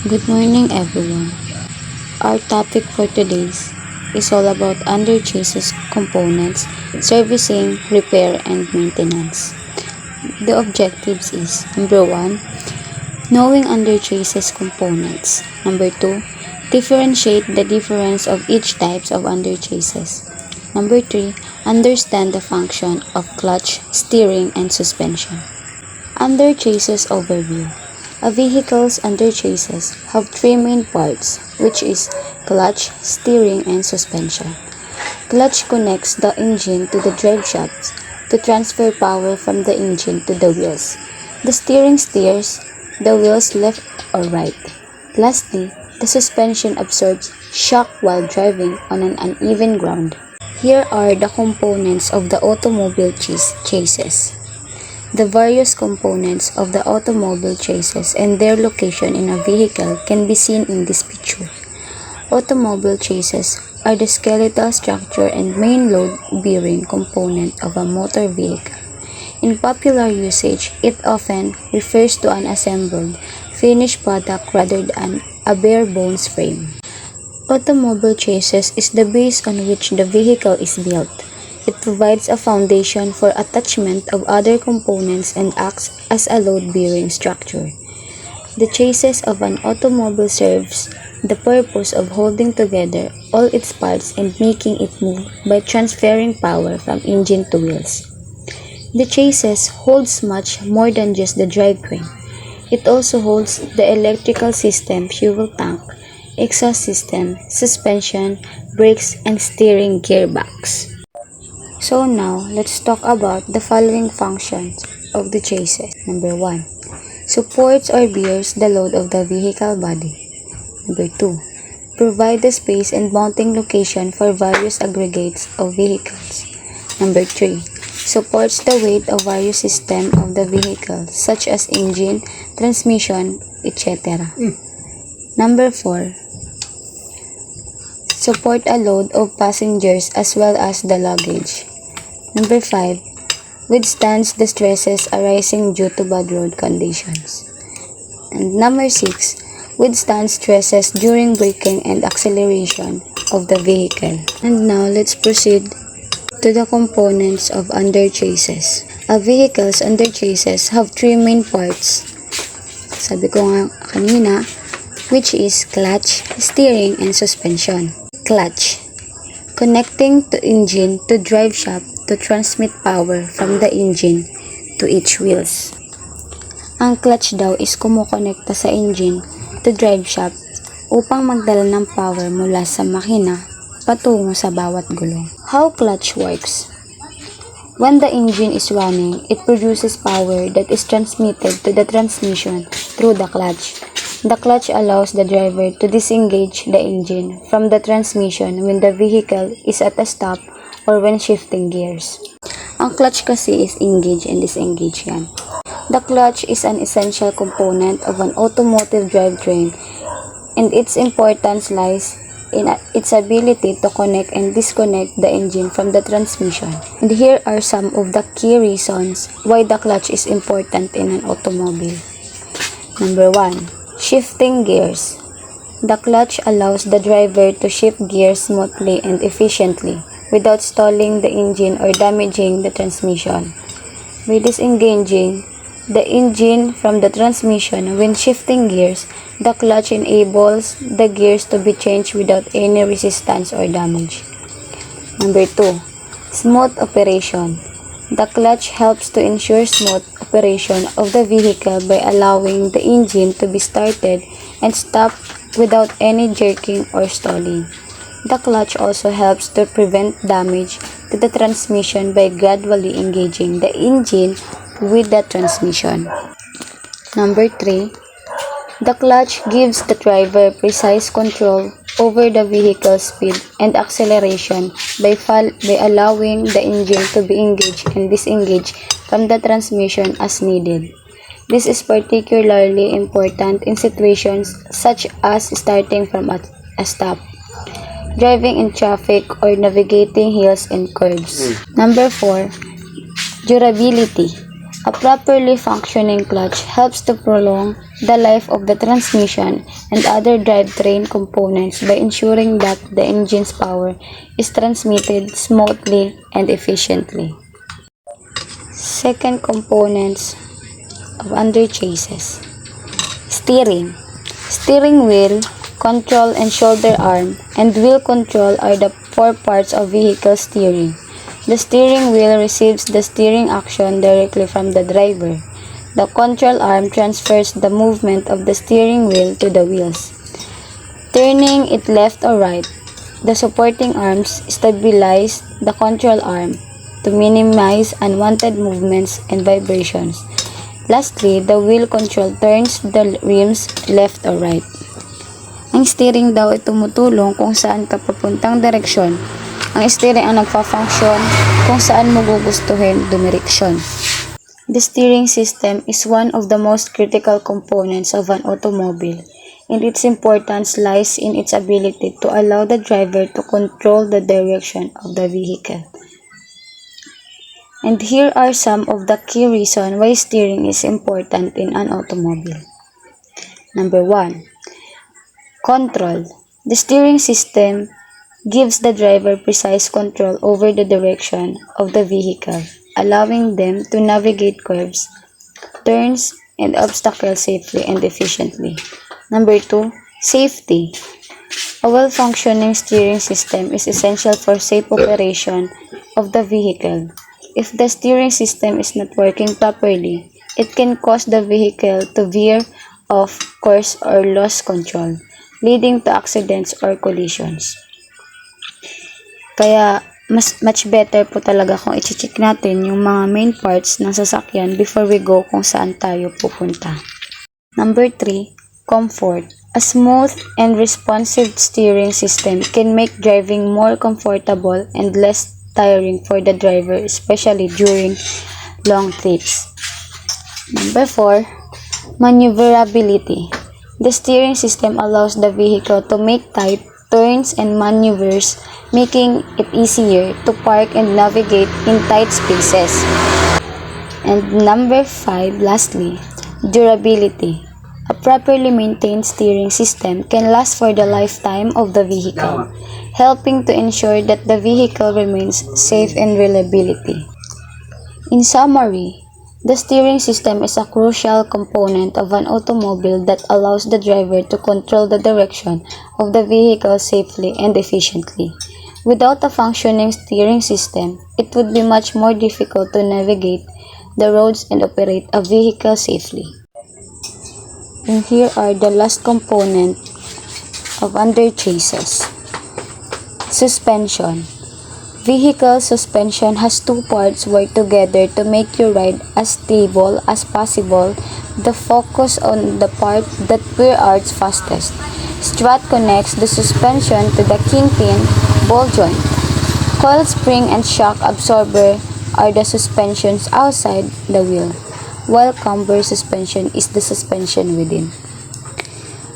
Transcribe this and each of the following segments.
Good morning, everyone. Our topic for today is all about under chassis components, servicing, repair, and maintenance. The objectives is number 1, knowing under chassis components. Number 2, differentiate the difference of each types of under chassis. Number 3, understand the function of clutch, steering, and suspension. Under chassis overview. A vehicle's under chassis have three main parts, which is clutch, steering, and suspension. Clutch connects the engine to the drive shafts to transfer power from the engine to the wheels. The steering steers the wheels left or right. Lastly, the suspension absorbs shock while driving on an uneven ground. Here are the components of the automobile chassis. The various components of the automobile chassis and their location in a vehicle can be seen in this picture. Automobile chassis are the skeletal structure and main load-bearing component of a motor vehicle. In popular usage, it often refers to an assembled, finished product rather than a bare-bones frame. Automobile chassis is the base on which the vehicle is built. It provides a foundation for attachment of other components and acts as a load-bearing structure. The chassis of an automobile serves the purpose of holding together all its parts and making it move by transferring power from engine to wheels. The chassis holds much more than just the drivetrain. It also holds the electrical system, fuel tank, exhaust system, suspension, brakes, and steering gearbox. So now, let's talk about the following functions of the chassis. Number 1. Supports or bears the load of the vehicle body. Number 2. Provide the space and mounting location for various aggregates of vehicles. Number 3. Supports the weight of various systems of the vehicle such as engine, transmission, etc. Number 4. Support a load of passengers as well as the luggage. Number 5. Withstands the stresses arising due to bad road conditions. And number 6. Withstands stresses during braking and acceleration of the vehicle. And now let's proceed to the components of under chassis. A vehicle's under chassis have three main parts. Sabi ko nga kanina, which is clutch, steering, and suspension. Clutch, connecting the engine to drive shaft to transmit power from the engine to each wheels. Ang clutch daw is kumukonekta sa engine to drive shaft upang magdala ng power mula sa makina patungo sa bawat gulong. How clutch works? When the engine is running, it produces power that is transmitted to the transmission through the clutch. The clutch allows the driver to disengage the engine from the transmission when the vehicle is at a stop or when shifting gears. Ang clutch kasi is engage and disengage yan. The clutch is an essential component of an automotive drivetrain, and its importance lies in its ability to connect and disconnect the engine from the transmission. And here are some of the key reasons why the clutch is important in an automobile. Number 1. Shifting gears. The clutch allows the driver to shift gears smoothly and efficiently without stalling the engine or damaging the transmission. By disengaging the engine from the transmission when shifting gears, the clutch enables the gears to be changed without any resistance or damage. Number 2. Smooth operation. The clutch helps to ensure smooth operation of the vehicle by allowing the engine to be started and stopped without any jerking or stalling. The clutch also helps to prevent damage to the transmission by gradually engaging the engine with the transmission. Number 3. The clutch gives the driver precise control over the vehicle's speed and acceleration by allowing the engine to be engaged and disengaged from the transmission as needed. This is particularly important in situations such as starting from a stop, driving in traffic, or navigating hills and curves. Number 4. Durability. A properly functioning clutch helps to prolong the life of the transmission and other drivetrain components by ensuring that the engine's power is transmitted smoothly and efficiently. Second components of under chassis. Steering. Steering wheel, control and shoulder arm, and wheel control are the four parts of vehicle steering. The steering wheel receives the steering action directly from the driver. The control arm transfers the movement of the steering wheel to the wheels, turning it left or right. The supporting arms stabilize the control arm to minimize unwanted movements and vibrations. Lastly, the wheel control turns the rims left or right. Ang steering daw ay tumutulong kung saan ka papuntang direksyon. Ang steering ang nagfa-function kung saan mo gugustuhin dumireksyon. The steering system is one of the most critical components of an automobile, and its importance lies in its ability to allow the driver to control the direction of the vehicle. And here are some of the key reasons why steering is important in an automobile. Number 1. Control. The steering system gives the driver precise control over the direction of the vehicle, allowing them to navigate curves, turns, and obstacles safely and efficiently. Number 2. Safety. A well-functioning steering system is essential for safe operation of the vehicle. If the steering system is not working properly, it can cause the vehicle to veer off course or lose control, leading to accidents or collisions. Kaya, much better po talaga kung i-check natin yung mga main parts ng sasakyan before we go kung saan tayo pupunta. Number 3, comfort. A smooth and responsive steering system can make driving more comfortable and less tiring for the driver, especially during long trips. Number 4, maneuverability. The steering system allows the vehicle to make tight turns and maneuvers, making it easier to park and navigate in tight spaces. And number 5, lastly, durability. A properly maintained steering system can last for the lifetime of the vehicle, helping to ensure that the vehicle remains safe and reliability. In summary, the steering system is a crucial component of an automobile that allows the driver to control the direction of the vehicle safely and efficiently. Without a functioning steering system, it would be much more difficult to navigate the roads and operate a vehicle safely. And here are the last component of under chassis. Suspension. Vehicle suspension has two parts work together to make your ride as stable as possible. The focus on the part that wear arts fastest. Strut connects the suspension to the kingpin ball joint. Coil spring and shock absorber are the suspensions outside the wheel, while camber suspension is the suspension within.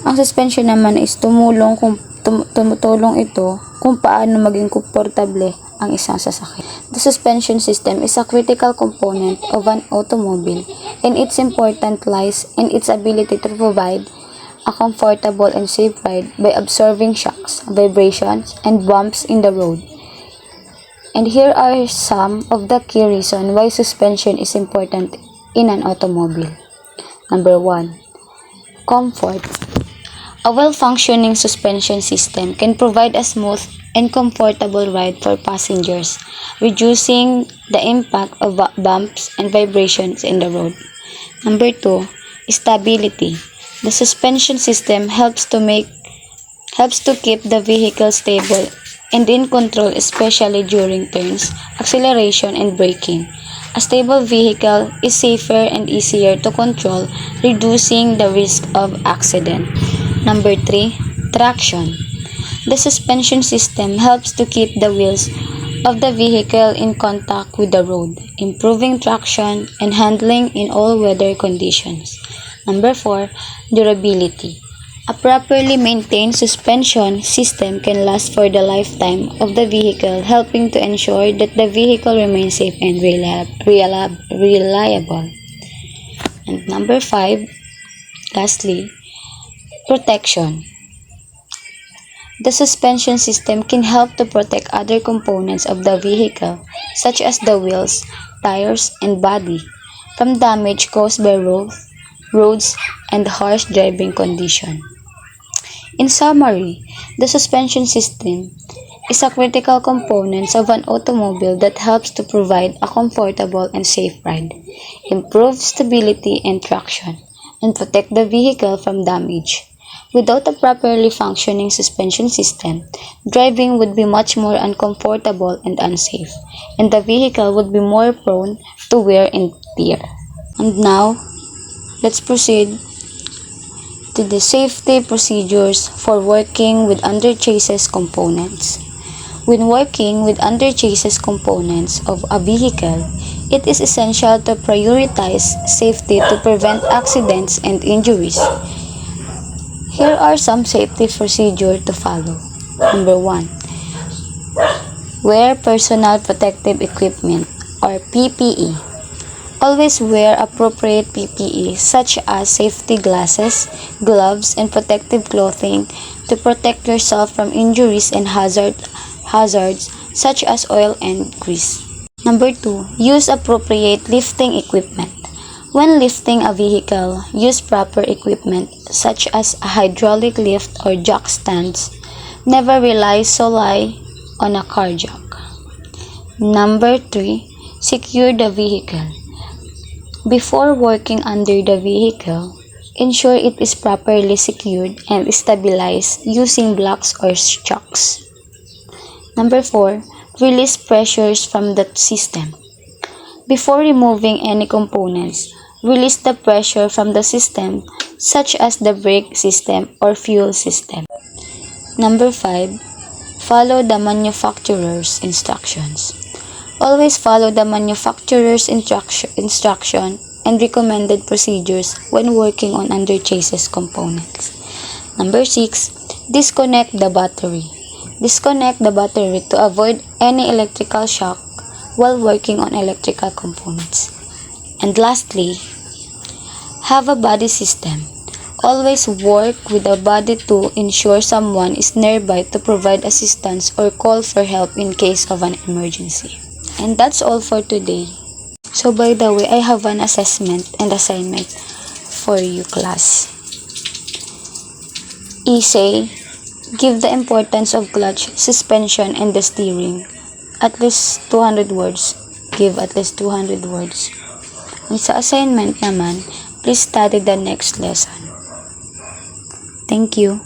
Ang suspension naman is tumutulong ito kung paano maging komportable ang isang sasakyan. The suspension system is a critical component of an automobile, and its importance lies in its ability to provide a comfortable and safe ride by absorbing shocks, vibrations, and bumps in the road. And here are some of the key reasons why suspension is important in an automobile. Number 1. Comfort. A well-functioning suspension system can provide a smooth and comfortable ride for passengers, reducing the impact of bumps and vibrations in the road. Number 2, stability. The suspension system helps to keep the vehicle stable and in control, especially during turns, acceleration, and braking. A stable vehicle is safer and easier to control, reducing the risk of accident. Number 3, traction. The suspension system helps to keep the wheels of the vehicle in contact with the road, improving traction and handling in all weather conditions. Number 4, durability. A properly maintained suspension system can last for the lifetime of the vehicle, helping to ensure that the vehicle remains safe and reliable. And number 5, lastly, protection. The suspension system can help to protect other components of the vehicle, such as the wheels, tires, and body, from damage caused by roads, and harsh driving conditions. In summary, the suspension system is a critical component of an automobile that helps to provide a comfortable and safe ride, improve stability and traction, and protect the vehicle from damage. Without a properly functioning suspension system, driving would be much more uncomfortable and unsafe, and the vehicle would be more prone to wear and tear. And now, let's proceed to the safety procedures for working with under-chassis components. When working with under-chassis components of a vehicle, it is essential to prioritize safety to prevent accidents and injuries. Here are some safety procedures to follow. Number 1. Wear personal protective equipment or PPE. Always wear appropriate PPE such as safety glasses, gloves, and protective clothing to protect yourself from injuries and hazards such as oil and grease. Number 2. Use appropriate lifting equipment. When lifting a vehicle, use proper equipment such as a hydraulic lift or jack stands. Never rely solely on a car jack. Number 3. Secure the vehicle. Before working under the vehicle, ensure it is properly secured and stabilized using blocks or chocks. Number 4. Release pressures from the system. Before removing any components, release the pressure from the system such as the brake system or fuel system. Number 5. Follow the manufacturer's instructions. Always follow the manufacturer's instruction and recommended procedures when working on under-chassis components. Number 6. Disconnect the battery. Disconnect the battery to avoid any electrical shock while working on electrical components. And lastly, have a buddy system. Always work with a buddy to ensure someone is nearby to provide assistance or call for help in case of an emergency. And that's all for today. So by the way, I have an assessment and assignment for you, class. Essay. Give the importance of clutch, suspension, and the steering. At least 200 words. Give at least 200 words. And sa assignment naman, please study the next lesson. Thank you.